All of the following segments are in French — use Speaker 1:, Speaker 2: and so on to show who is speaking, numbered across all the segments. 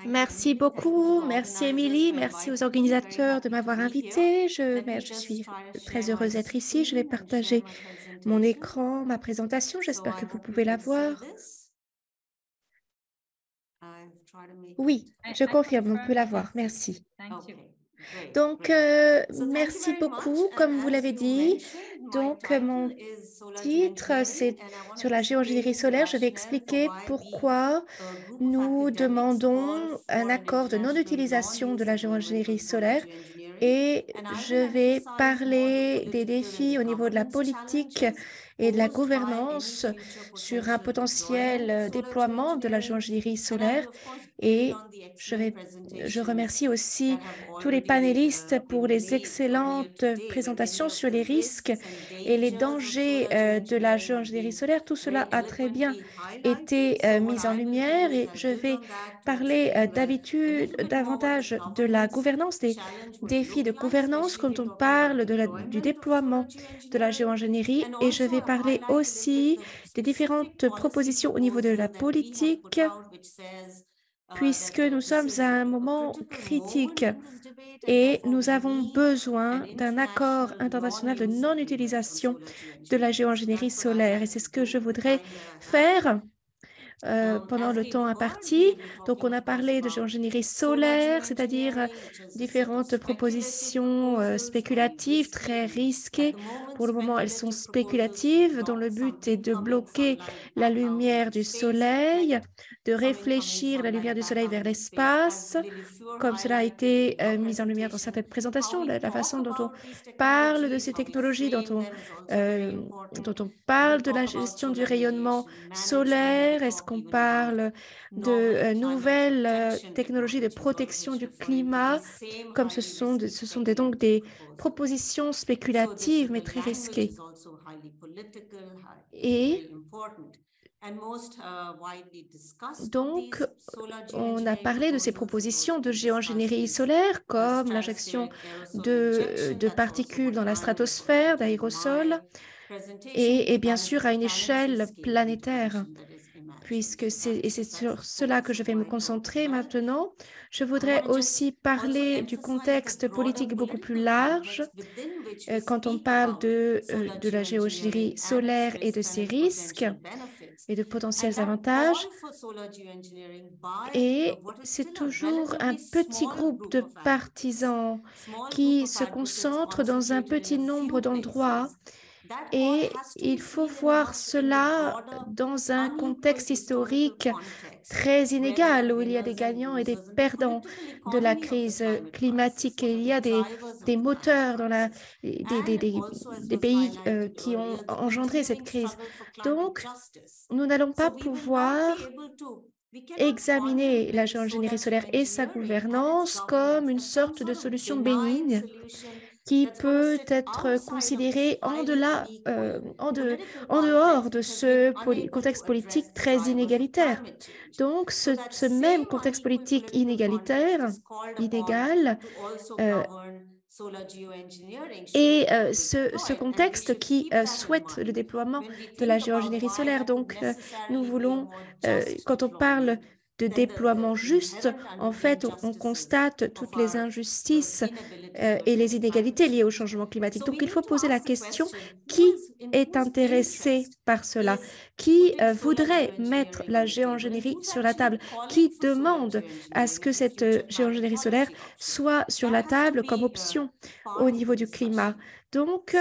Speaker 1: Merci beaucoup, merci Émilie, merci aux organisateurs de m'avoir invitée. Je suis très heureuse d'être ici. Je vais partager mon écran, ma présentation. J'espère que vous pouvez la voir. Oui, je confirme, on peut la voir. Merci.
Speaker 2: Thank you.
Speaker 1: Donc, merci beaucoup, comme vous l'avez dit. Donc, mon titre, c'est sur la géoingénierie solaire. Je vais expliquer pourquoi nous demandons un accord de non-utilisation de la géoingénierie solaire et je vais parler des défis au niveau de la politique et de la gouvernance sur un potentiel déploiement de la géoingénierie solaire et je vais, je remercie aussi tous les panélistes pour les excellentes présentations sur les risques et les dangers de la géoingénierie solaire. Tout cela a très bien été mis en lumière et je vais parler d'habitude davantage de la gouvernance, des défis de gouvernance quand on parle du déploiement de la géoingénierie et je vais parler aussi des différentes propositions au niveau de la politique puisque nous sommes à un moment critique et nous avons besoin d'un accord international de non-utilisation de la géoingénierie solaire. Et c'est ce que je voudrais faire pendant le temps imparti. Donc, on a parlé de géoingénierie solaire, c'est-à-dire différentes propositions spéculatives très risquées. Pour le moment, elles sont spéculatives, dont le but est de bloquer la lumière du soleil, de réfléchir la lumière du soleil vers l'espace, comme cela a été mis en lumière dans certaines présentations, la façon dont on parle de ces technologies, dont on parle de la gestion du rayonnement solaire, est-ce qu'on parle de nouvelles technologies de protection du climat, comme donc des propositions spéculatives mais très risquées. Et donc, on a parlé de ces propositions de géoingénierie solaire, comme l'injection de particules dans la stratosphère, d'aérosols, et bien sûr à une échelle planétaire, puisque c'est sur cela que je vais me concentrer maintenant. Je voudrais aussi parler du contexte politique beaucoup plus large, quand on parle de la géoingénierie solaire et de ses risques et de potentiels avantages. Et c'est toujours un petit groupe de partisans qui se concentrent dans un petit nombre d'endroits et il faut voir cela dans un contexte historique très inégal où il y a des gagnants et des perdants de la crise climatique et il y a des moteurs dans des pays qui ont engendré cette crise. Donc, nous n'allons pas pouvoir examiner la géoingénierie solaire et sa gouvernance comme une sorte de solution bénigne qui peut être considérée en dehors de ce contexte politique très inégalitaire. Donc, ce même contexte politique inégal, euh, et ce contexte qui souhaite le déploiement de la géoingénierie solaire. Donc, nous voulons, quand on parle de déploiement juste, en fait, on constate toutes les injustices et les inégalités liées au changement climatique. Donc, il faut poser la question, qui est intéressé par cela? Qui voudrait mettre la géoingénierie sur la table? Qui demande à ce que cette géoingénierie solaire soit sur la table comme option au niveau du climat? Donc,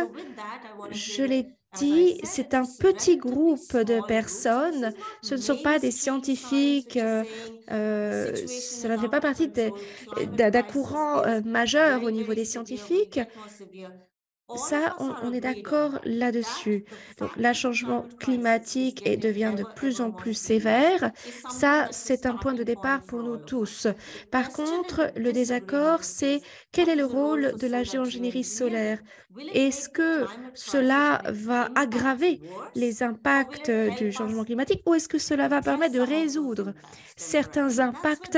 Speaker 1: je l'ai dit, c'est un petit group de personnes. Ce ne sont pas des scientifiques. Cela ne fait pas partie d'un courant majeur au niveau des scientifiques. Ça, on est d'accord là-dessus. Donc, le changement climatique devient de plus en plus sévère. Ça, c'est un point de départ pour nous tous. Par contre, le désaccord, c'est quel est le rôle de la géoingénierie solaire? Est-ce que cela va aggraver les impacts du changement climatique ou est-ce que cela va permettre de résoudre certains impacts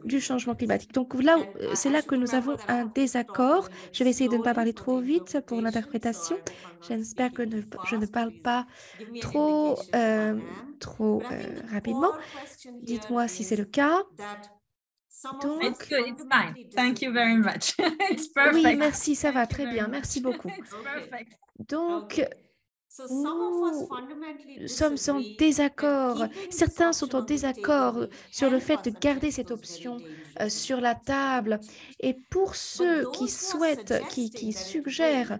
Speaker 1: du changement climatique? Donc là, c'est là que nous avons un désaccord. Je vais essayer de ne pas parler trop vite pour l'interprétation. J'espère que je ne parle pas trop rapidement. Dites-moi si c'est le cas.
Speaker 2: It's
Speaker 1: Donc,
Speaker 2: good. It's fine. Thank you very much. It's
Speaker 1: oui,
Speaker 2: perfect.
Speaker 1: merci, ça va
Speaker 2: Thank you
Speaker 1: très
Speaker 2: very
Speaker 1: bien. Merci
Speaker 2: much.
Speaker 1: beaucoup.
Speaker 2: It's perfect.
Speaker 1: Donc,
Speaker 3: Okay. So some of us
Speaker 1: nous
Speaker 3: fundamentally
Speaker 1: sommes en
Speaker 3: disagree that
Speaker 1: désaccord.
Speaker 3: keeping this
Speaker 1: Certains sont
Speaker 3: option
Speaker 1: en
Speaker 3: on the table
Speaker 1: désaccord
Speaker 3: will
Speaker 1: sur le
Speaker 3: help
Speaker 1: fait de
Speaker 3: us
Speaker 1: garder
Speaker 3: address
Speaker 1: cette
Speaker 3: those very
Speaker 1: option
Speaker 3: dangerous
Speaker 1: sur la
Speaker 3: impacts of
Speaker 1: table.
Speaker 3: climate change.
Speaker 1: Et pour
Speaker 3: But
Speaker 1: ceux qui
Speaker 3: those who are
Speaker 1: souhaitent,
Speaker 3: suggesting
Speaker 1: qui
Speaker 3: that it
Speaker 1: suggèrent
Speaker 3: will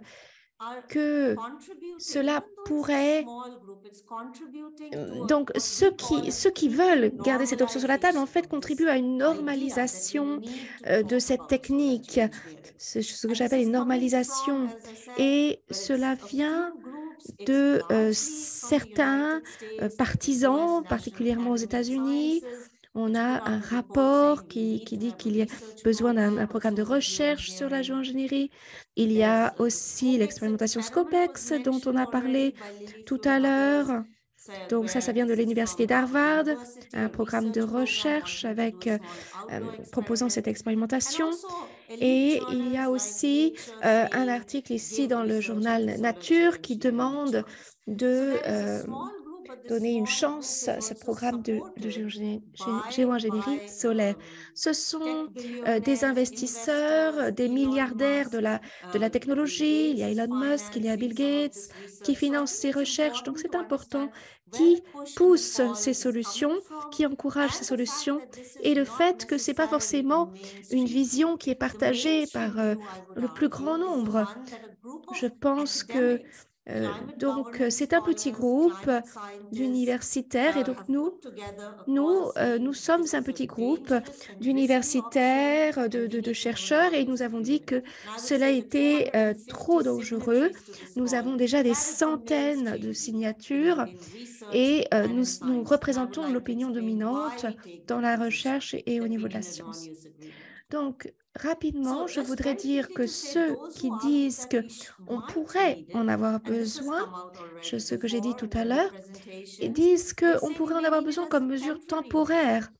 Speaker 3: are
Speaker 1: que
Speaker 3: contributing,
Speaker 1: cela
Speaker 3: even though it's a
Speaker 1: pourrait.
Speaker 3: small group, it's contributing to
Speaker 1: Donc,
Speaker 3: what we call a
Speaker 1: ceux qui veulent
Speaker 3: creeping
Speaker 1: garder cette option sur la table, en
Speaker 3: normalization
Speaker 1: fait,
Speaker 3: of this
Speaker 1: contribuent à une
Speaker 3: idea that we
Speaker 1: normalisation
Speaker 3: need to
Speaker 1: de
Speaker 3: talk
Speaker 1: cette
Speaker 3: about solar
Speaker 1: technique.
Speaker 3: geoengineering.
Speaker 1: C'est ce que
Speaker 3: And this
Speaker 1: j'appelle
Speaker 3: is
Speaker 1: une
Speaker 3: coming from,
Speaker 1: normalisation.
Speaker 3: as I said,
Speaker 1: Et
Speaker 3: well, it's
Speaker 1: cela
Speaker 3: a
Speaker 1: vient
Speaker 3: few groups. It's
Speaker 1: de
Speaker 3: largely from the
Speaker 1: certains
Speaker 3: United States, like the US
Speaker 1: partisans,
Speaker 3: National
Speaker 1: particulièrement aux
Speaker 3: Academy of
Speaker 1: États-Unis.
Speaker 3: Sciences,
Speaker 1: On
Speaker 3: which put
Speaker 1: a un
Speaker 3: out a report
Speaker 1: rapport
Speaker 3: saying we need
Speaker 1: qui
Speaker 3: to
Speaker 1: dit
Speaker 3: have a
Speaker 1: qu'il y a
Speaker 3: research
Speaker 1: besoin d'un
Speaker 3: program on
Speaker 1: programme de
Speaker 3: solar
Speaker 1: recherche sur la
Speaker 3: geoengineering.
Speaker 1: géoingénierie. Il y
Speaker 3: There's
Speaker 1: a
Speaker 3: the
Speaker 1: aussi
Speaker 3: SCOPEX
Speaker 1: l'expérimentation
Speaker 3: experiment was
Speaker 1: SCOPEX dont on
Speaker 3: mentioned
Speaker 1: a
Speaker 3: already
Speaker 1: parlé
Speaker 3: by Lily
Speaker 1: tout
Speaker 3: Fu
Speaker 1: à
Speaker 3: and others.
Speaker 1: l'heure.
Speaker 3: So
Speaker 1: Donc ça
Speaker 3: where
Speaker 1: vient de
Speaker 3: this is
Speaker 1: l'Université
Speaker 3: from Harvard
Speaker 1: d'Harvard,
Speaker 3: University,
Speaker 1: un
Speaker 3: a
Speaker 1: programme de
Speaker 3: research program
Speaker 1: recherche
Speaker 3: wanting to do
Speaker 1: avec
Speaker 3: a small outdoor
Speaker 1: proposant cette
Speaker 3: experiment. And
Speaker 1: expérimentation.
Speaker 3: also elite
Speaker 1: Et il y a
Speaker 3: journals like
Speaker 1: aussi
Speaker 3: Nature
Speaker 1: un
Speaker 3: saying
Speaker 1: article ici
Speaker 3: give
Speaker 1: dans le
Speaker 3: research into
Speaker 1: journal
Speaker 3: solar
Speaker 1: Nature qui
Speaker 3: geoengineering a
Speaker 1: demande
Speaker 3: chance. So
Speaker 1: de
Speaker 3: there is a small group, but this
Speaker 1: donner une
Speaker 3: small group
Speaker 1: chance
Speaker 3: is
Speaker 1: à ce
Speaker 3: also
Speaker 1: programme de
Speaker 3: supported by
Speaker 1: géoingénierie solaire. Ce
Speaker 3: tech
Speaker 1: sont des
Speaker 3: billionaires,
Speaker 1: investisseurs,
Speaker 3: investors,
Speaker 1: des
Speaker 3: Elon
Speaker 1: milliardaires
Speaker 3: Musk,
Speaker 1: de la
Speaker 3: Bill
Speaker 1: technologie. Il y
Speaker 3: Gates
Speaker 1: a
Speaker 3: is
Speaker 1: Elon Musk, il y a Bill
Speaker 3: financing some of
Speaker 1: Gates
Speaker 3: this
Speaker 1: qui
Speaker 3: research. So I
Speaker 1: financent
Speaker 3: think
Speaker 1: ces
Speaker 3: it's
Speaker 1: recherches. Donc
Speaker 3: important
Speaker 1: c'est
Speaker 3: to
Speaker 1: important
Speaker 3: understand where
Speaker 1: qui
Speaker 3: the push and the
Speaker 1: poussent
Speaker 3: call
Speaker 1: ces
Speaker 3: is coming
Speaker 1: solutions,
Speaker 3: from,
Speaker 1: qui encouragent ces
Speaker 3: and the fact
Speaker 1: solutions,
Speaker 3: that this
Speaker 1: et
Speaker 3: is
Speaker 1: le
Speaker 3: not
Speaker 1: fait que c'est pas
Speaker 3: necessarily a
Speaker 1: forcément une
Speaker 3: mainstream view.
Speaker 1: vision qui est
Speaker 3: The
Speaker 1: partagée
Speaker 3: mainstream
Speaker 1: par
Speaker 3: view, I would
Speaker 1: le plus grand
Speaker 3: argue, is the
Speaker 1: nombre.
Speaker 3: one that a group of
Speaker 1: Je pense que
Speaker 3: academics, climate
Speaker 1: donc
Speaker 3: governance
Speaker 1: c'est un petit
Speaker 3: scholars,
Speaker 1: groupe
Speaker 3: climate scientists,
Speaker 1: d'universitaires et donc
Speaker 3: have
Speaker 1: nous,
Speaker 3: put together a call
Speaker 1: nous, nous
Speaker 3: saying
Speaker 1: sommes
Speaker 3: this
Speaker 1: un
Speaker 3: is a
Speaker 1: petit groupe
Speaker 3: dangerous and risky option
Speaker 1: d'universitaires,
Speaker 3: and we
Speaker 1: de
Speaker 3: need to have an
Speaker 1: chercheurs et nous
Speaker 3: audience
Speaker 1: avons dit
Speaker 3: agreement.
Speaker 1: que
Speaker 3: And I would
Speaker 1: cela
Speaker 3: say with
Speaker 1: était trop
Speaker 3: 450
Speaker 1: dangereux.
Speaker 3: signatories to this
Speaker 1: Nous
Speaker 3: call,
Speaker 1: avons déjà des
Speaker 3: that is the
Speaker 1: centaines de
Speaker 3: mainstream view
Speaker 1: signatures
Speaker 3: in research
Speaker 1: et
Speaker 3: and
Speaker 1: nous,
Speaker 3: in
Speaker 1: nous
Speaker 3: science. And I would
Speaker 1: représentons
Speaker 3: like to
Speaker 1: l'opinion
Speaker 3: explain why
Speaker 1: dominante
Speaker 3: we take
Speaker 1: dans
Speaker 3: that
Speaker 1: la
Speaker 3: position,
Speaker 1: recherche et au
Speaker 3: that
Speaker 1: niveau
Speaker 3: we
Speaker 1: de la
Speaker 3: need a
Speaker 1: science.
Speaker 3: non-use agreement.
Speaker 1: Donc, rapidement,
Speaker 3: So
Speaker 1: je
Speaker 3: just
Speaker 1: voudrais
Speaker 3: very
Speaker 1: dire
Speaker 3: quickly
Speaker 1: que
Speaker 3: to say
Speaker 1: ceux
Speaker 3: those
Speaker 1: qui
Speaker 3: who argue
Speaker 1: disent
Speaker 3: that
Speaker 1: que
Speaker 3: we
Speaker 1: on
Speaker 3: might
Speaker 1: pourrait
Speaker 3: need
Speaker 1: en
Speaker 3: it,
Speaker 1: avoir
Speaker 3: and this has
Speaker 1: besoin,
Speaker 3: come out already
Speaker 1: ce que j'ai dit
Speaker 3: before
Speaker 1: tout
Speaker 3: in
Speaker 1: à
Speaker 3: earlier
Speaker 1: l'heure, ils
Speaker 3: presentations,
Speaker 1: disent
Speaker 3: they
Speaker 1: qu'on
Speaker 3: say we
Speaker 1: pourrait en
Speaker 3: may
Speaker 1: avoir
Speaker 3: need it
Speaker 1: besoin
Speaker 3: as a
Speaker 1: comme mesure
Speaker 3: temporary measure.
Speaker 1: temporaire.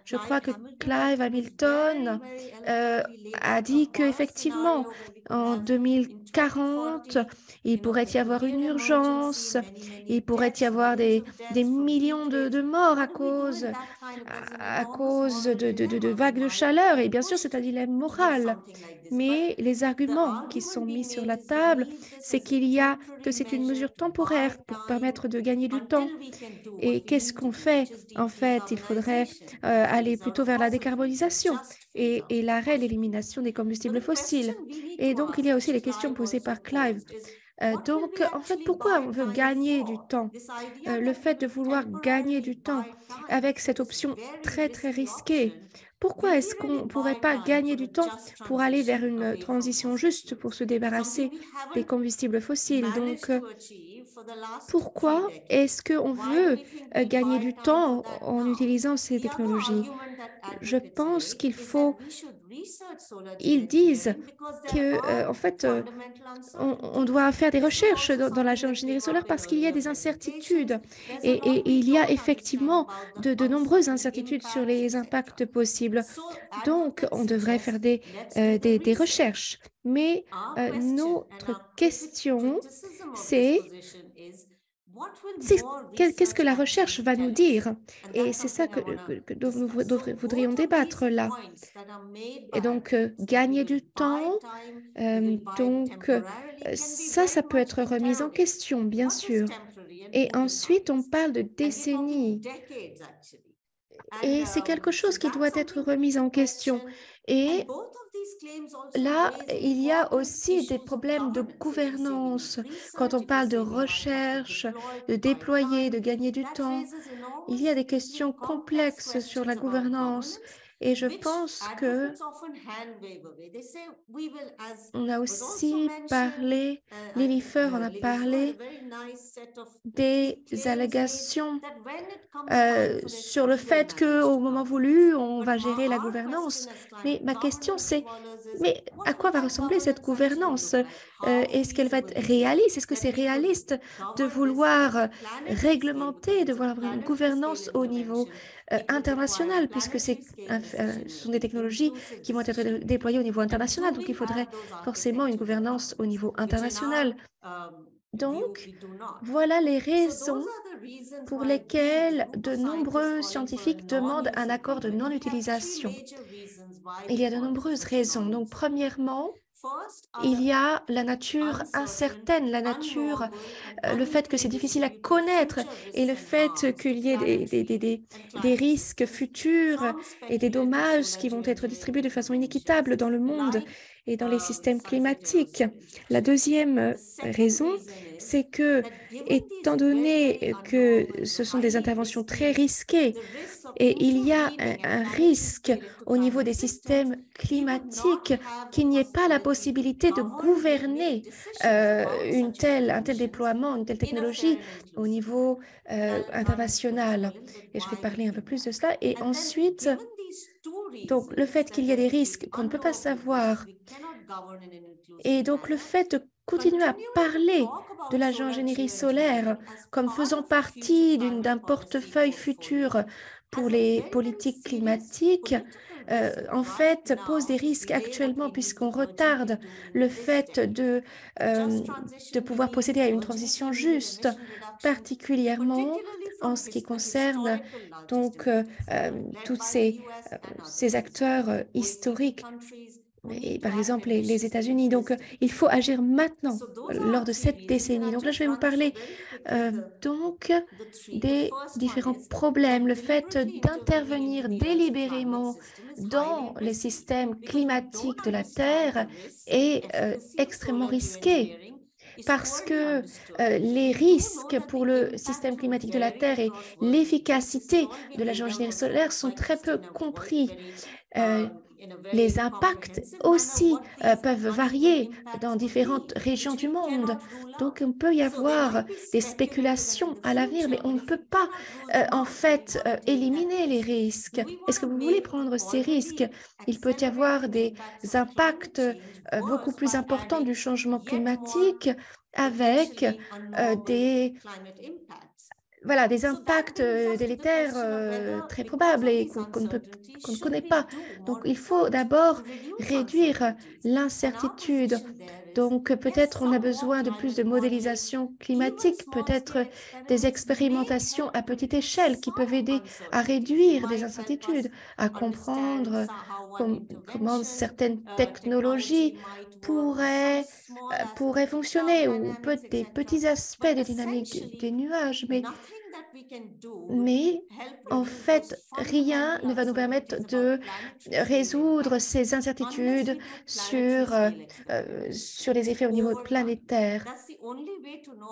Speaker 1: Je crois
Speaker 3: Clive
Speaker 1: que
Speaker 3: Hamilton
Speaker 1: Clive
Speaker 3: in his very,
Speaker 1: Hamilton
Speaker 3: very
Speaker 1: euh,
Speaker 3: eloquently laid
Speaker 1: a
Speaker 3: out a
Speaker 1: dit
Speaker 3: horror
Speaker 1: qu'effectivement,
Speaker 3: scenario where we could
Speaker 1: en
Speaker 3: have in
Speaker 1: 2040,
Speaker 3: 2040,
Speaker 1: il pourrait
Speaker 3: there
Speaker 1: y
Speaker 3: could
Speaker 1: avoir
Speaker 3: be
Speaker 1: une
Speaker 3: an emergency,
Speaker 1: urgence,
Speaker 3: many, many
Speaker 1: il pourrait y
Speaker 3: deaths,
Speaker 1: avoir
Speaker 3: millions
Speaker 1: des
Speaker 3: of deaths from heat
Speaker 1: millions
Speaker 3: waves.
Speaker 1: de morts
Speaker 3: What do we do in that kind of, there's an
Speaker 1: à
Speaker 3: enormous
Speaker 1: cause
Speaker 3: moral
Speaker 1: de
Speaker 3: dilemma. We
Speaker 1: vagues de
Speaker 3: might
Speaker 1: chaleur. Et
Speaker 3: get
Speaker 1: bien sûr, c'est
Speaker 3: pushed
Speaker 1: un dilemme
Speaker 3: to do
Speaker 1: moral.
Speaker 3: something like this. But
Speaker 1: Mais les
Speaker 3: the
Speaker 1: arguments qui
Speaker 3: argument
Speaker 1: sont mis
Speaker 3: being
Speaker 1: sur
Speaker 3: made
Speaker 1: la
Speaker 3: is we
Speaker 1: table,
Speaker 3: need this
Speaker 1: c'est
Speaker 3: as a
Speaker 1: qu'il y a que
Speaker 3: temporary
Speaker 1: c'est une
Speaker 3: measure
Speaker 1: mesure
Speaker 3: to buy
Speaker 1: temporaire pour
Speaker 3: time
Speaker 1: permettre de gagner du temps.
Speaker 3: until we can do
Speaker 1: Et
Speaker 3: what we
Speaker 1: qu'est-ce
Speaker 3: need to
Speaker 1: qu'on
Speaker 3: do,
Speaker 1: fait?
Speaker 3: which is
Speaker 1: En fait, il faudrait
Speaker 3: decarbonization and
Speaker 1: aller
Speaker 3: phase out
Speaker 1: plutôt
Speaker 3: of
Speaker 1: vers la
Speaker 3: fossil fuels or
Speaker 1: décarbonisation
Speaker 3: just phase out
Speaker 1: et
Speaker 3: of
Speaker 1: l'arrêt,
Speaker 3: fossil fuels.
Speaker 1: l'élimination des
Speaker 3: So
Speaker 1: combustibles
Speaker 3: the
Speaker 1: fossiles.
Speaker 3: question we need
Speaker 1: Et
Speaker 3: to
Speaker 1: donc, il y
Speaker 3: ask,
Speaker 1: a aussi
Speaker 3: which
Speaker 1: les questions
Speaker 3: Clive
Speaker 1: posées
Speaker 3: also
Speaker 1: par Clive.
Speaker 3: posed, is what will
Speaker 1: Donc,
Speaker 3: we
Speaker 1: en fait,
Speaker 3: actually
Speaker 1: pourquoi
Speaker 3: buy
Speaker 1: on veut
Speaker 3: time
Speaker 1: gagner du
Speaker 3: for?
Speaker 1: temps?
Speaker 3: This idea
Speaker 1: Le
Speaker 3: that we
Speaker 1: fait de
Speaker 3: will
Speaker 1: vouloir gagner
Speaker 3: temporarily
Speaker 1: du temps
Speaker 3: buy time
Speaker 1: avec
Speaker 3: for
Speaker 1: cette
Speaker 3: this
Speaker 1: option
Speaker 3: very
Speaker 1: très, très
Speaker 3: risky
Speaker 1: risquée,
Speaker 3: option,
Speaker 1: pourquoi
Speaker 3: will we
Speaker 1: est-ce qu'on
Speaker 3: really
Speaker 1: ne pourrait
Speaker 3: buy
Speaker 1: pas
Speaker 3: time
Speaker 1: gagner
Speaker 3: for a
Speaker 1: du temps
Speaker 3: just
Speaker 1: pour aller vers
Speaker 3: transition
Speaker 1: une
Speaker 3: away from
Speaker 1: transition
Speaker 3: fossil
Speaker 1: juste
Speaker 3: fuels?
Speaker 1: pour se
Speaker 3: Something
Speaker 1: débarrasser
Speaker 3: we
Speaker 1: des
Speaker 3: haven't
Speaker 1: combustibles fossiles? Donc,
Speaker 3: managed to achieve for the last 3
Speaker 1: pourquoi est-ce
Speaker 3: decades.
Speaker 1: qu'on
Speaker 3: Why do
Speaker 1: veut
Speaker 3: we think we
Speaker 1: gagner
Speaker 3: buy
Speaker 1: du
Speaker 3: time for
Speaker 1: temps
Speaker 3: that
Speaker 1: en
Speaker 3: now?
Speaker 1: utilisant ces
Speaker 3: The other
Speaker 1: technologies?
Speaker 3: argument that
Speaker 1: Je
Speaker 3: advocates
Speaker 1: pense
Speaker 3: make
Speaker 1: qu'il
Speaker 3: is that
Speaker 1: faut,
Speaker 3: we should research solar
Speaker 1: ils disent
Speaker 3: geoengineering because there
Speaker 1: que,
Speaker 3: are
Speaker 1: en fait,
Speaker 3: fundamental
Speaker 1: on
Speaker 3: uncertainties.
Speaker 1: doit faire des
Speaker 3: This was
Speaker 1: recherches
Speaker 3: also
Speaker 1: dans la
Speaker 3: something that
Speaker 1: géoingénierie
Speaker 3: came up
Speaker 1: solaire
Speaker 3: in
Speaker 1: parce qu'il y a
Speaker 3: earlier
Speaker 1: des
Speaker 3: presentations.
Speaker 1: incertitudes.
Speaker 3: There's a lot
Speaker 1: Et
Speaker 3: we
Speaker 1: il y a
Speaker 3: don't understand
Speaker 1: effectivement
Speaker 3: about the
Speaker 1: de nombreuses
Speaker 3: uncertain
Speaker 1: incertitudes sur
Speaker 3: impacts,
Speaker 1: les
Speaker 3: etc.
Speaker 1: impacts possibles.
Speaker 3: So
Speaker 1: Donc,
Speaker 3: advocates
Speaker 1: on devrait faire
Speaker 3: suggest let's do the
Speaker 1: des
Speaker 3: research.
Speaker 1: recherches. Mais
Speaker 3: Our question and
Speaker 1: notre
Speaker 3: our
Speaker 1: question,
Speaker 3: criticism of this
Speaker 1: c'est
Speaker 3: position is what will
Speaker 1: c'est
Speaker 3: more
Speaker 1: qu'est-ce que
Speaker 3: research
Speaker 1: la recherche
Speaker 3: actually
Speaker 1: va nous
Speaker 3: tell us?
Speaker 1: dire?
Speaker 3: And
Speaker 1: Et
Speaker 3: that's
Speaker 1: c'est ça
Speaker 3: something I want to
Speaker 1: dont nous
Speaker 3: discuss. So
Speaker 1: voudrions
Speaker 3: both of these
Speaker 1: débattre là.
Speaker 3: points that are made
Speaker 1: Et
Speaker 3: by
Speaker 1: donc,
Speaker 3: advocates, that we
Speaker 1: gagner
Speaker 3: will
Speaker 1: du
Speaker 3: buy
Speaker 1: temps,
Speaker 3: time, we will buy it temporarily, can be
Speaker 1: ça
Speaker 3: very
Speaker 1: peut
Speaker 3: much
Speaker 1: être remis en
Speaker 3: interrogated.
Speaker 1: question, bien
Speaker 3: What is
Speaker 1: sûr.
Speaker 3: temporary and
Speaker 1: Et
Speaker 3: who
Speaker 1: ensuite, on
Speaker 3: decides?
Speaker 1: parle de
Speaker 3: And we're talking
Speaker 1: décennies.
Speaker 3: decades actually.
Speaker 1: Et c'est quelque
Speaker 3: So
Speaker 1: chose qui
Speaker 3: that's
Speaker 1: doit être
Speaker 3: something we
Speaker 1: remis
Speaker 3: need to
Speaker 1: en question.
Speaker 3: question. And
Speaker 1: Et
Speaker 3: both of these claims also
Speaker 1: là,
Speaker 3: raise
Speaker 1: il y a
Speaker 3: important
Speaker 1: aussi des
Speaker 3: issues of
Speaker 1: problèmes de
Speaker 3: governance. If we say we need
Speaker 1: gouvernance. Quand
Speaker 3: research,
Speaker 1: on
Speaker 3: if we
Speaker 1: parle de
Speaker 3: say we might have to
Speaker 1: recherche,
Speaker 3: deploy
Speaker 1: de
Speaker 3: to buy
Speaker 1: déployer,
Speaker 3: time,
Speaker 1: de gagner du
Speaker 3: that
Speaker 1: temps,
Speaker 3: raises
Speaker 1: il y a
Speaker 3: enormous,
Speaker 1: des questions
Speaker 3: complex
Speaker 1: complexes sur la
Speaker 3: questions about
Speaker 1: gouvernance.
Speaker 3: governance,
Speaker 1: Et je
Speaker 3: which
Speaker 1: pense que
Speaker 3: advocates often hand wave away. They say we will, as
Speaker 1: on a
Speaker 3: was also
Speaker 1: aussi
Speaker 3: mentioned,
Speaker 1: parlé, Lily Feur en a
Speaker 3: Lily Fu had a
Speaker 1: parlé,
Speaker 3: very nice set of
Speaker 1: des
Speaker 3: key claims made
Speaker 1: allégations
Speaker 3: that when it comes time for it,
Speaker 1: sur le
Speaker 3: we will
Speaker 1: fait
Speaker 3: manage
Speaker 1: qu'au
Speaker 3: to
Speaker 1: moment
Speaker 3: come through
Speaker 1: voulu,
Speaker 3: this.
Speaker 1: on
Speaker 3: But
Speaker 1: va gérer la
Speaker 3: our question
Speaker 1: gouvernance.
Speaker 3: as
Speaker 1: Mais
Speaker 3: climate
Speaker 1: ma question,
Speaker 3: governance
Speaker 1: c'est,
Speaker 3: scholars is
Speaker 1: mais
Speaker 3: what
Speaker 1: à
Speaker 3: will
Speaker 1: quoi va
Speaker 3: that
Speaker 1: ressembler cette
Speaker 3: governance actually
Speaker 1: gouvernance?
Speaker 3: look like? How
Speaker 1: Est-ce qu'elle va être
Speaker 3: feasible is it
Speaker 1: réaliste? Est-ce que
Speaker 3: that
Speaker 1: c'est
Speaker 3: we could
Speaker 1: réaliste de
Speaker 3: govern this at a
Speaker 1: vouloir
Speaker 3: planetary scale, because
Speaker 1: réglementer, de
Speaker 3: it's a
Speaker 1: vouloir avoir une
Speaker 3: planetary scale
Speaker 1: gouvernance au niveau
Speaker 3: intervention? It would require
Speaker 1: international, puisque
Speaker 3: planetary scale
Speaker 1: ce sont des
Speaker 3: decision-making,
Speaker 1: technologies
Speaker 3: inclusive
Speaker 1: qui vont être
Speaker 3: decision-making.
Speaker 1: déployées au niveau
Speaker 3: And
Speaker 1: international.
Speaker 3: do
Speaker 1: Donc,
Speaker 3: we
Speaker 1: il faudrait
Speaker 3: have those
Speaker 1: forcément une
Speaker 3: architectural
Speaker 1: gouvernance au
Speaker 3: requirements,
Speaker 1: niveau
Speaker 3: which in
Speaker 1: international.
Speaker 3: our
Speaker 1: Donc, voilà les raisons pour lesquelles de nombreux scientifiques demandent un accord de non-utilisation. Il y a de nombreuses raisons. Donc, premièrement, il y a la nature incertaine, la nature, le fait que c'est difficile à connaître et le fait qu'il y ait des risques futurs et des dommages qui vont être distribués de façon inéquitable dans le monde et dans les systèmes climatiques. La deuxième raison, c'est que, étant donné que ce sont des interventions très risquées, et il y a un risque au niveau des systèmes climatiques qu'il n'y ait pas la possibilité de gouverner un tel déploiement, une telle technologie au niveau international. Et je vais parler un peu plus de cela. Et ensuite, donc, le fait qu'il y a des risques qu'on ne peut pas savoir et donc le fait de continuer à parler de la géoingénierie solaire comme faisant partie d'un portefeuille futur pour les politiques climatiques, en fait, pose des risques actuellement puisqu'on retarde le fait de pouvoir procéder à une transition juste, particulièrement en ce qui concerne donc tous ces acteurs historiques et par exemple les États-Unis. Donc, il faut agir maintenant, lors de cette décennie. Donc là, je vais vous parler donc des différents problèmes. Le fait d'intervenir délibérément dans les systèmes climatiques de la Terre est extrêmement risqué parce que les risques pour le système climatique de la Terre et l'efficacité de la géoingénierie solaire sont très peu compris. Euh, les impacts aussi peuvent varier dans différentes régions du monde. Donc, on peut y avoir des spéculations à l'avenir, mais on ne peut pas en fait éliminer les risques. Est-ce que vous voulez prendre ces risques? Il peut y avoir des impacts beaucoup plus importants du changement climatique avec des voilà, des impacts délétères très probables et qu'on ne connaît pas. Donc, il faut d'abord réduire l'incertitude. Donc, peut-être on a besoin de plus de modélisation climatique, peut-être des expérimentations à petite échelle qui peuvent aider à réduire des incertitudes, à comprendre comment certaines technologies pourraient fonctionner ou des petits aspects des dynamiques des nuages. Mais en fait, rien ne va nous permettre de résoudre ces incertitudes sur les effets au niveau planétaire.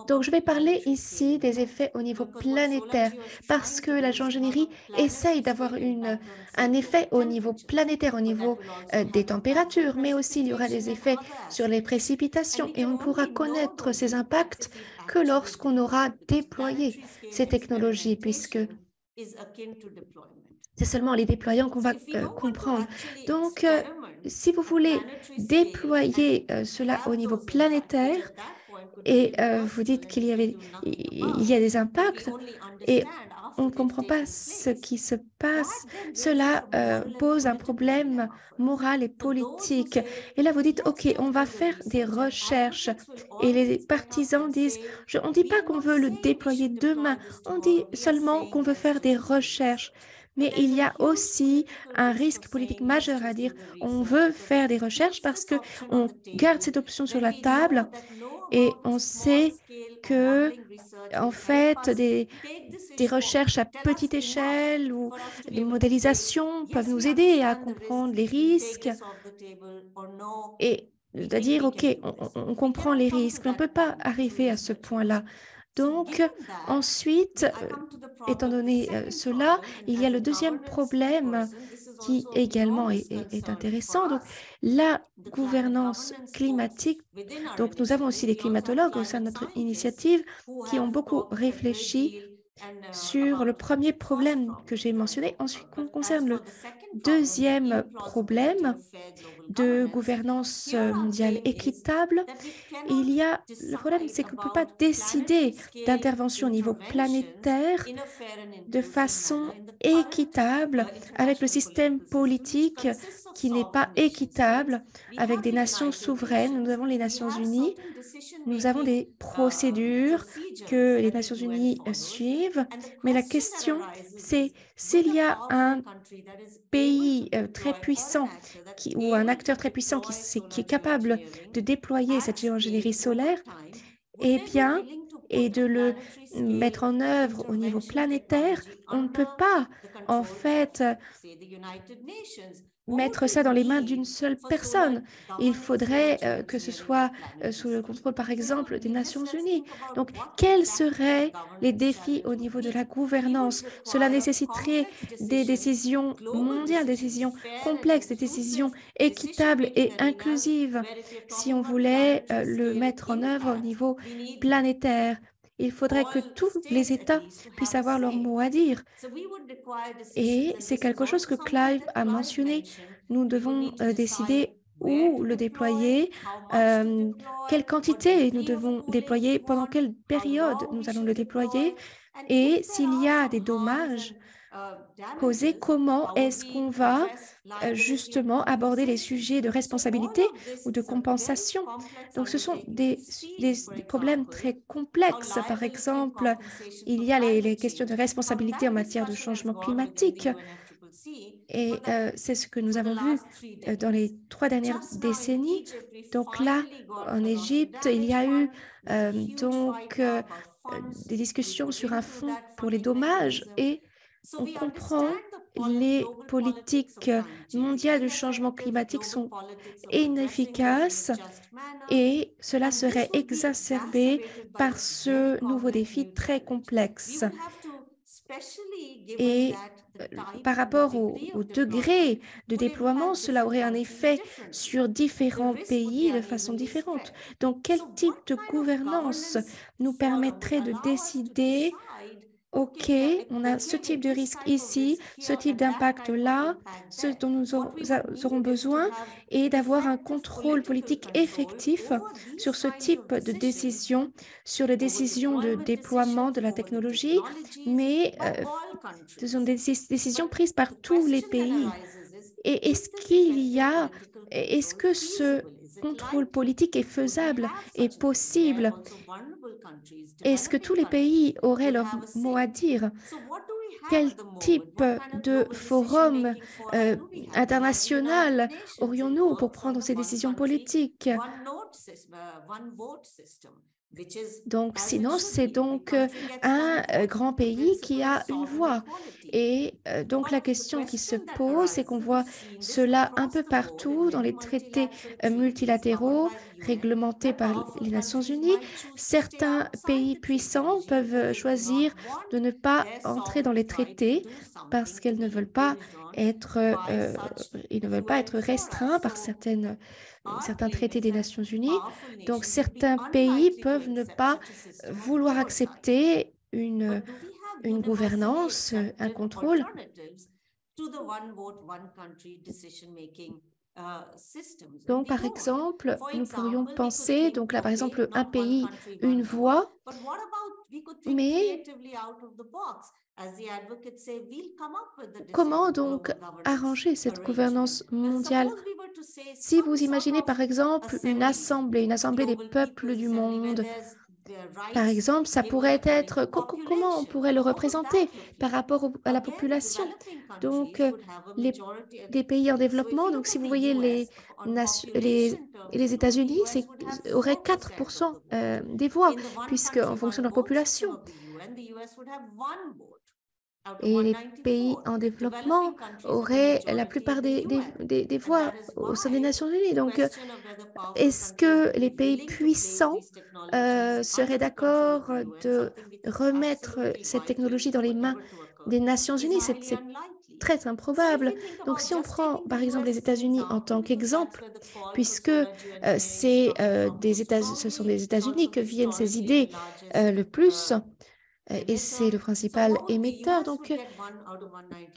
Speaker 1: Donc, je vais parler ici des effets au niveau planétaire parce que la géoingénierie essaye d'avoir un effet au niveau planétaire, au niveau des températures, mais aussi il y aura des effets sur les précipitations et on ne pourra connaître ces impacts que lorsqu'on aura déployé ces technologies, puisque c'est seulement en les déployant qu'on va comprendre. Donc, si vous voulez déployer cela au niveau planétaire, et vous dites il y a des impacts et on ne comprend pas ce qui se passe. Cela pose un problème moral et politique. Et là, vous dites, OK, on va faire des recherches. Et les partisans disent, on ne dit pas qu'on veut le déployer demain, on dit seulement qu'on veut faire des recherches. Mais il y a aussi un risque politique majeur à dire, on veut faire des recherches parce que on garde cette option sur la table et on sait que, en fait, des recherches à petite échelle ou des modélisations peuvent nous aider à comprendre les risques et à dire, OK, on comprend les risques, mais on ne peut pas arriver à ce point-là. Donc, ensuite, étant donné cela, il y a le deuxième problème qui également est intéressant. Donc, la gouvernance climatique. Donc, nous avons aussi des climatologues au sein de notre initiative qui ont beaucoup réfléchi sur le premier problème que j'ai mentionné. Ensuite, concerne le deuxième problème de gouvernance mondiale équitable, le problème, c'est qu'on ne peut pas décider d'intervention au niveau planétaire de façon équitable avec le système politique qui n'est pas équitable avec des nations souveraines. Nous avons les Nations Unies, nous avons des procédures que les Nations Unies suivent, mais la question, c'est s'il y a un pays très puissant ou un acteur très puissant qui est capable de déployer cette géoingénierie solaire, eh bien, et de le mettre en œuvre au niveau planétaire, on ne peut pas, en fait, mettre ça dans les mains d'une seule personne. Il faudrait que ce soit sous le contrôle, par exemple, des Nations Unies. Donc, quels seraient les défis au niveau de la gouvernance? Cela nécessiterait des décisions mondiales, des décisions complexes, des décisions équitables et inclusives. Si on voulait le mettre en œuvre au niveau planétaire, il faudrait que tous les États puissent avoir leur mot à dire. Et c'est quelque chose que Clive a mentionné. Nous devons décider où le déployer, quelle quantité nous devons déployer, pendant quelle période nous allons le déployer, et s'il y a des dommages causés, comment est-ce qu'on va justement aborder les sujets de responsabilité ou de compensation. Donc, ce sont des problèmes très complexes. Par exemple, il y a les questions de responsabilité en matière de changement climatique. Et c'est ce que nous avons vu dans les 3 dernières décennies. Donc là, en Égypte, il y a eu des discussions sur un fonds pour les dommages et on comprend les politiques mondiales du changement climatique sont inefficaces et cela serait exacerbé par ce nouveau défi très complexe. Et par rapport au degré de déploiement, cela aurait un effet sur différents pays de façon différente. Donc, quel type de gouvernance nous permettrait de décider, OK, on a ce type de risque ici, ce type d'impact là, ce dont nous aurons besoin, et d'avoir un contrôle politique effectif sur ce type de décision, sur les décisions de déploiement de la technologie, mais ce sont des décisions prises par tous les pays. Et est-ce que ce contrôle politique est faisable et possible? Est-ce que tous les pays auraient leur mot à dire? Quel type de forum international aurions-nous pour prendre ces décisions politiques? Donc, sinon, c'est donc un grand pays qui a une voix. Et donc, la question qui se pose, c'est qu'on voit cela un peu partout dans les traités multilatéraux réglementés par les Nations Unies. Certains pays puissants peuvent choisir de ne pas entrer dans les traités parce qu'ils ne veulent pas être restreints par certains traités des Nations Unies. Donc, certains pays peuvent ne pas vouloir accepter une gouvernance, un contrôle. Donc, par exemple, nous pourrions penser, donc là, par exemple, un pays, une voix, mais comment donc arranger cette gouvernance mondiale? Si vous imaginez, par exemple, une assemblée des peuples du monde, par exemple, ça pourrait être comment on pourrait le représenter par rapport à la population. Donc, des pays en développement, donc si vous voyez les États-Unis, auraient 4% des voix, puisque en fonction de leur population. Et les pays en développement auraient la plupart des voix au sein des Nations Unies. Donc, est-ce que les pays puissants seraient d'accord de remettre cette technologie dans les mains des Nations Unies? C'est très improbable. Donc, si on prend par exemple les États-Unis en tant qu'exemple, puisque ce sont des États-Unis que viennent ces idées le plus, et c'est le principal émetteur.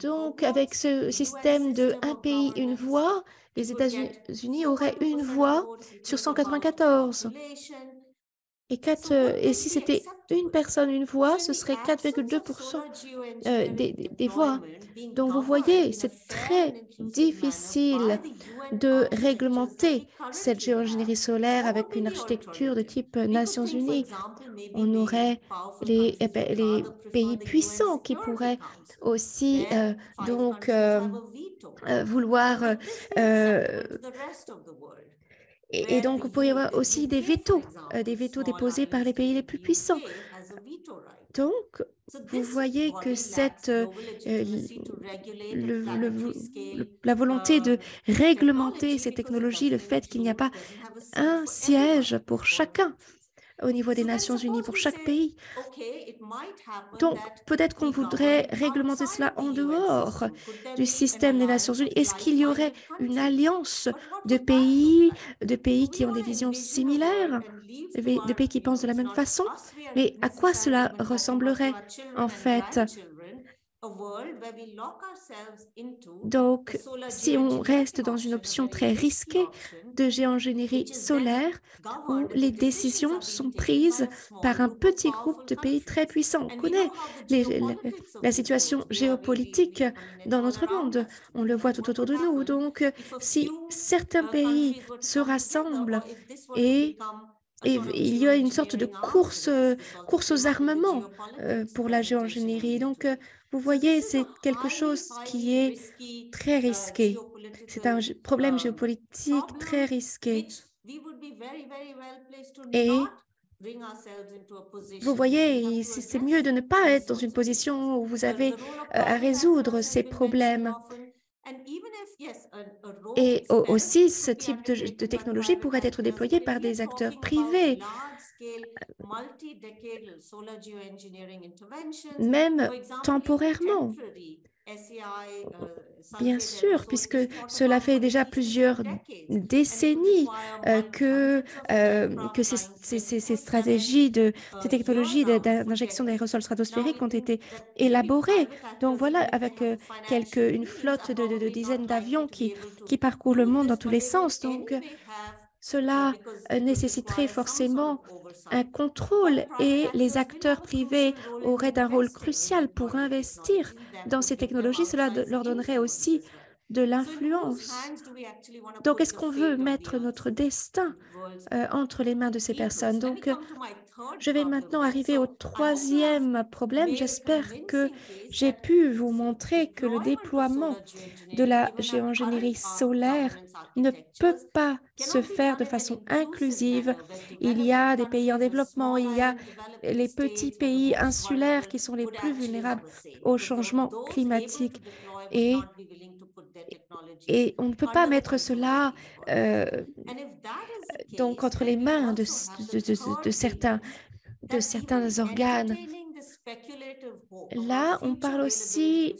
Speaker 1: Donc, avec ce système de un pays, une voix, les États-Unis auraient une voix sur 194. Et si c'était une personne, une voix, ce serait 4,2% des voix. Donc, vous voyez, c'est très difficile de réglementer cette géoingénierie solaire avec une architecture de type Nations Unies. On aurait les pays puissants qui pourraient aussi vouloir et donc, vous pourriez avoir aussi des vétos déposés par les pays les plus puissants. Donc, vous voyez que la volonté de réglementer ces technologies, le fait qu'il n'y a pas un siège pour chacun au niveau des Nations Unies, pour chaque pays. Donc, peut-être qu'on voudrait réglementer cela en dehors du système des Nations Unies. Est-ce qu'il y aurait une alliance de pays qui ont des visions similaires, de pays qui pensent de la même façon? Mais à quoi cela ressemblerait en fait? Donc, si on reste dans une option très risquée de géoingénierie solaire, où les décisions sont prises par un petit groupe de pays très puissants. On connaît la situation géopolitique dans notre monde. On le voit tout autour de nous. Donc, si certains pays se rassemblent et il y a une sorte de course aux armements pour la géoingénierie. Donc, vous voyez, c'est quelque chose qui est très risqué. C'est un problème géopolitique très risqué. Et vous voyez, c'est mieux de ne pas être dans une position où vous avez à résoudre ces problèmes. Et aussi, ce type de technologie pourrait être déployé par des acteurs privés, même temporairement. Bien sûr, puisque cela fait déjà plusieurs décennies que ces stratégies ces technologies d'injection d'aérosols stratosphériques ont été élaborées. Donc voilà, avec une flotte de dizaines d'avions qui parcourent le monde dans tous les sens. Donc cela nécessiterait forcément un contrôle et les acteurs privés auraient un rôle crucial pour investir dans ces technologies. Cela leur donnerait aussi de l'influence. Donc, est-ce qu'on veut mettre notre destin entre les mains de ces personnes? Donc, je vais maintenant arriver au troisième problème. J'espère que j'ai pu vous montrer que le déploiement de la géoingénierie solaire ne peut pas se faire de façon inclusive. Il y a des pays en développement, il y a les petits pays insulaires qui sont les plus vulnérables au changement climatique et on ne peut pas mettre cela donc entre les mains de certains organes. Là, on parle aussi,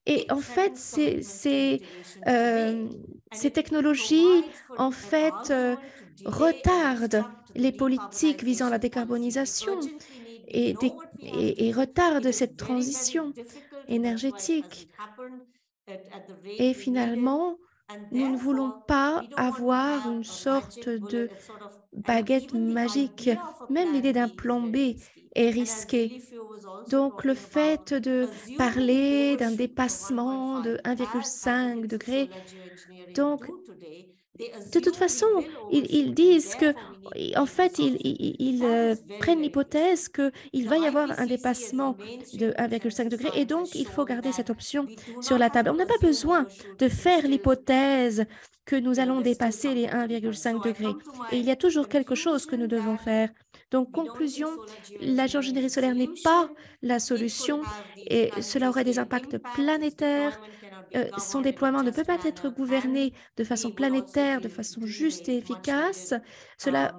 Speaker 1: et en fait, ces technologies, en fait, retardent les politiques visant la décarbonisation et retardent cette transition énergétique. Et finalement, nous ne voulons pas avoir une sorte de baguette magique. Même l'idée d'un plan B est risquée. Donc, le fait de parler d'un dépassement de 1,5 degré, donc, de toute façon, ils disent que, en fait, ils prennent l'hypothèse qu'il va y avoir un dépassement de 1,5 degré et donc il faut garder cette option sur la table. On n'a pas besoin de faire l'hypothèse que nous allons dépasser les 1,5 degrés. Et il y a toujours quelque chose que nous devons faire. Donc, conclusion, la géoingénierie solaire n'est pas la solution et cela aurait des impacts planétaires son déploiement ne peut pas être gouverné de façon planétaire, de façon juste et efficace. Cela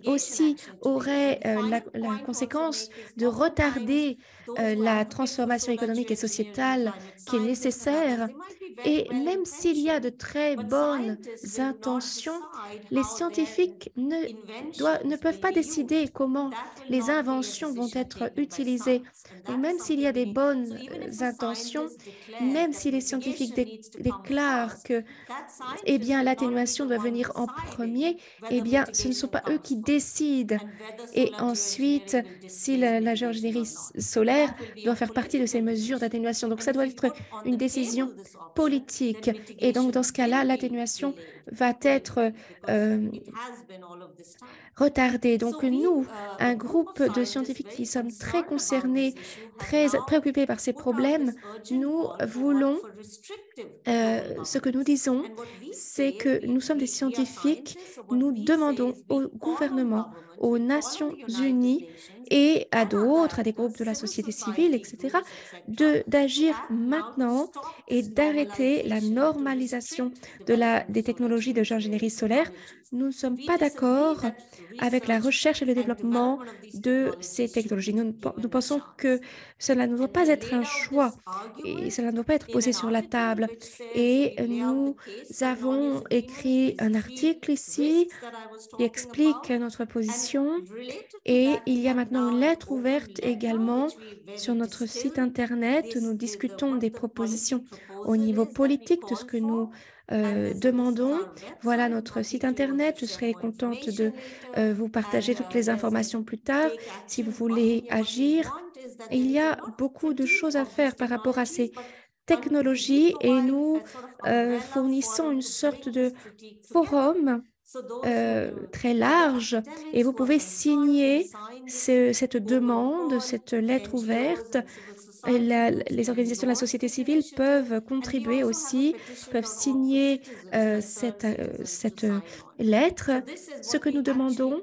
Speaker 1: aussi aurait la conséquence de retarder la transformation économique et sociétale qui est nécessaire. Et même s'il y a de très bonnes intentions, les scientifiques ne peuvent pas décider comment les inventions vont être utilisées. Donc, même s'il y a des bonnes intentions, même si les scientifiques déclarent que eh bien, l'atténuation doit venir en premier, eh bien, ce ne sont pas eux qui décident. Et ensuite, si la géoingénierie solaire doit faire partie de ces mesures d'atténuation. Donc, ça doit être une décision politique. Et donc, dans ce cas-là, l'atténuation va être retardée. Donc, nous, un groupe de scientifiques qui sommes très concernés, très préoccupés par ces problèmes, nous voulons ce que nous disons, c'est que nous sommes des scientifiques, nous demandons au gouvernement, aux Nations Unies et à d'autres, à des groupes de la société civile, etc., d'agir maintenant et d'arrêter la normalisation des technologies de géoingénierie solaire. Nous ne sommes pas d'accord avec la recherche et le développement de ces technologies. Nous pensons que cela ne doit pas être un choix et cela ne doit pas être posé sur la table. Et nous avons écrit un article ici qui explique notre position. Et il y a maintenant une lettre ouverte également sur notre site Internet. Nous discutons des propositions au niveau politique de ce que nous demandons. Voilà notre site Internet. Je serai contente de vous partager toutes les informations plus tard si vous voulez agir. Il y a beaucoup de choses à faire par rapport à ces technologies et nous fournissons une sorte de forum très large et vous pouvez signer cette demande, cette lettre ouverte. Et les organisations de la société civile peuvent contribuer aussi, peuvent signer cette lettre. Ce que nous demandons,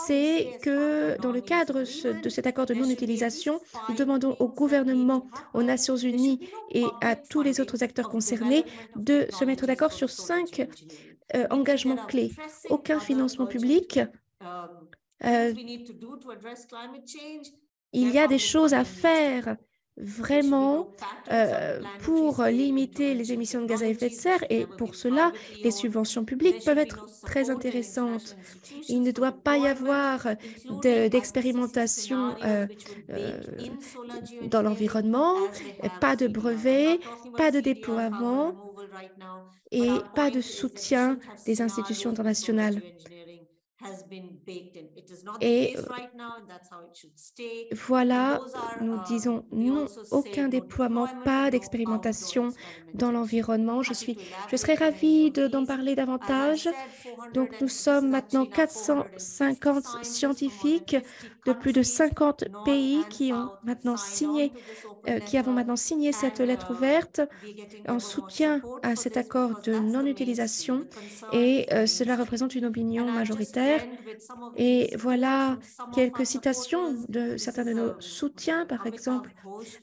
Speaker 1: c'est que dans le cadre de cet accord de non-utilisation, nous demandons au gouvernement, aux Nations Unies et à tous les autres acteurs concernés de se mettre d'accord sur 5 engagements clés. Aucun financement public. Il y a des choses à faire vraiment pour limiter les émissions de gaz à effet de serre et pour cela, les subventions publiques peuvent être très intéressantes. Il ne doit pas y avoir d'expérimentation dans l'environnement, pas de brevets, pas de déploiement et pas de soutien des institutions internationales. Et voilà, nous disons non, aucun déploiement, pas d'expérimentation dans l'environnement. Je serais ravie d'en parler davantage. Donc, nous sommes maintenant 450 scientifiques de plus de 50 pays qui avons maintenant signé cette lettre ouverte en soutien à cet accord de non-utilisation et cela représente une opinion majoritaire. Et voilà quelques citations de certains de nos soutiens, par exemple,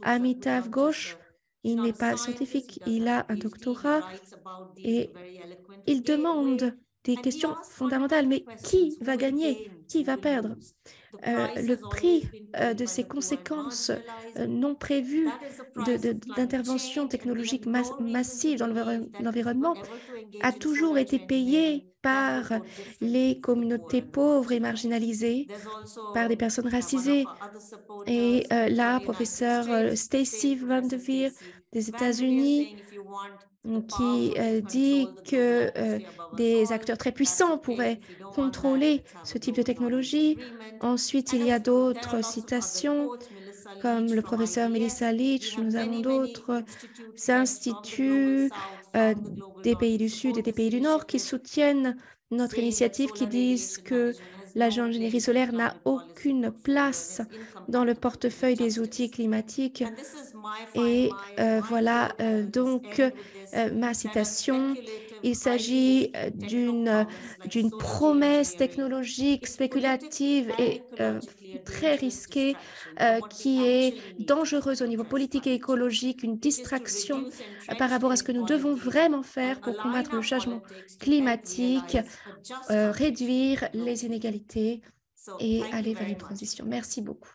Speaker 1: Amitav Ghosh, il n'est pas scientifique, il a un doctorat et il demande des questions fondamentales. Mais qui va gagner? Qui va perdre? Le prix de ces conséquences non prévues d'interventions technologiques massives dans l'environnement a toujours été payé par les communautés pauvres et marginalisées, par des personnes racisées. Et là, professeur Stacy Van de Veer des États-Unis, qui dit que des acteurs très puissants pourraient contrôler ce type de technologie. Ensuite, il y a d'autres citations, comme le professeur Melissa Leach. Nous avons d'autres instituts des pays du Sud et des pays du Nord qui soutiennent notre initiative, qui disent que la géoingénierie solaire n'a aucune place dans le portefeuille des outils climatiques. Et voilà donc ma citation. Il s'agit d'une promesse technologique spéculative et très risquée qui est dangereuse au niveau politique et écologique, une distraction par rapport à ce que nous devons vraiment faire pour combattre le changement climatique, réduire les inégalités et aller vers une transition. Merci beaucoup.